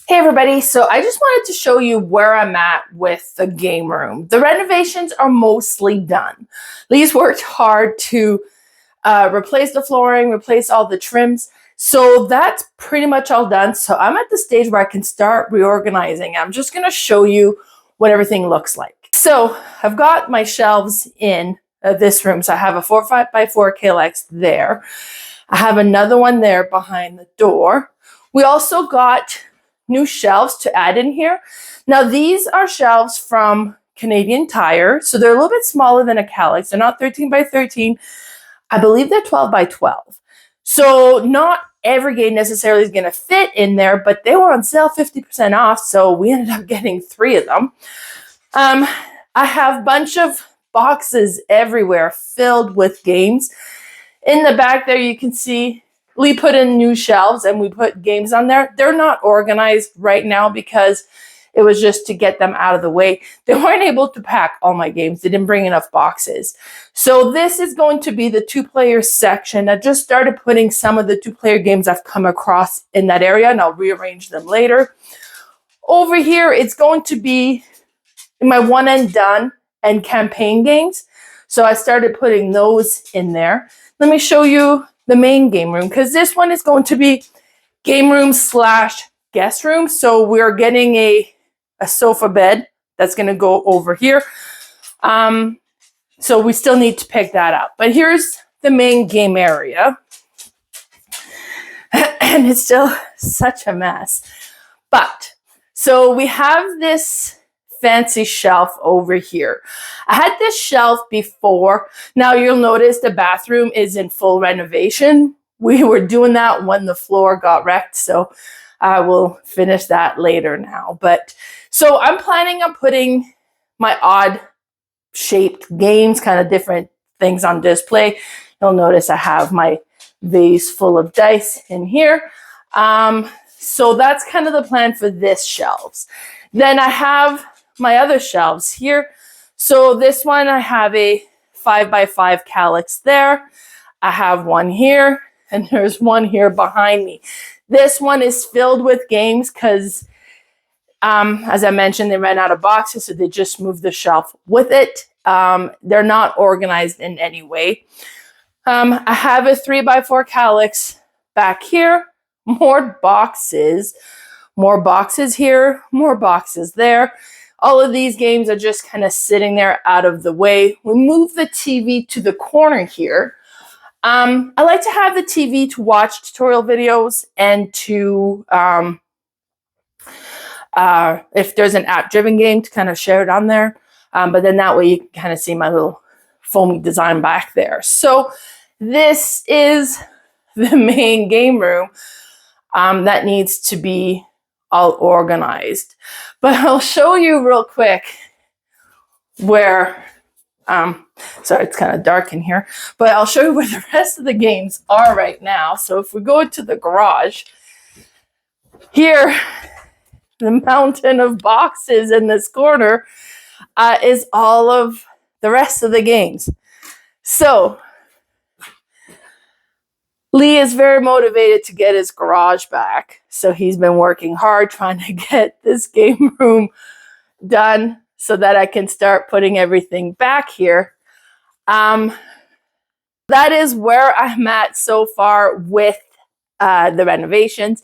Hey everybody, so I just wanted to show you where I'm at with the game room. The renovations are mostly done. Lee's worked hard to replace the flooring, replace all the trims. So that's pretty much all done. So I'm at the stage where I can start reorganizing. I'm just gonna show you what everything looks like. So I've got my shelves in this room. So I have a 4x4 KLX there. I have another one there behind the door. We also got new shelves to add in here. Now these are shelves from Canadian Tire, so they're a little bit smaller than a Calyx. They're not 13x13. I believe they're 12x12. So not every game necessarily is going to fit in there, but they were on sale 50% off, so we ended up getting 3 of them. I have a bunch of boxes everywhere filled with games. In the back there you can see Lee put in new shelves and we put games on there. They're not organized right now because it was just to get them out of the way. They weren't able to pack all my games. They didn't bring enough boxes. So this is going to be the 2-player section. I just started putting some of the 2-player games I've come across in that area, and I'll rearrange them later. Over here, it's going to be my one and done and campaign games. So I started putting those in there. Let me show you the main game room, because this one is going to be game room / guest room. So we're getting a sofa bed that's going to go over here. So we still need to pick that up. But here's the main game area. And it's still such a mess. But so we have this fancy shelf over here. I had this shelf before. Now you'll notice the bathroom is in full renovation. We were doing that when the floor got wrecked, so I will finish that later now. But so I'm planning on putting my odd shaped games, kind of different things on display. You'll notice I have my vase full of dice in here. So that's kind of the plan for this shelves. Then I have my other shelves here. So this one, I have a 5x5 Calyx there. I have one here, and there's one here behind me. This one is filled with games because, as I mentioned, they ran out of boxes, so they just moved the shelf with it. They're not organized in any way. I have a 3x4 Calyx back here. More boxes here, more boxes there. All of these games are just kind of sitting there out of the way. We move the TV to the corner here. I like to have the TV to watch tutorial videos and to, if there's an app-driven game, to kind of share it on there. But then that way you can kind of see my little foamy design back there. So this is the main game room that needs to be all organized. But I'll show you real quick where, sorry, it's kind of dark in here, but I'll show you where the rest of the games are right now. So if we go into the garage, here, the mountain of boxes in this corner is all of the rest of the games. So Lee is very motivated to get his garage back. So he's been working hard trying to get this game room done so that I can start putting everything back here. That is where I'm at so far with the renovations.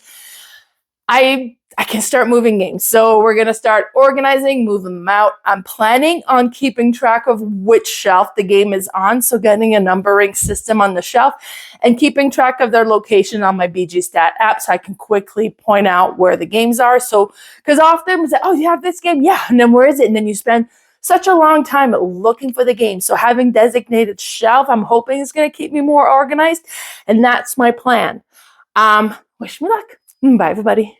I can start moving games. So we're going to start organizing, moving them out. I'm planning on keeping track of which shelf the game is on. So getting a numbering system on the shelf and keeping track of their location on my BG Stat app so I can quickly point out where the games are. So, because often we say, oh, you have this game? Yeah. And then where is it? And then you spend such a long time looking for the game. So having designated shelf, I'm hoping is going to keep me more organized. And that's my plan. Wish me luck. Bye, everybody.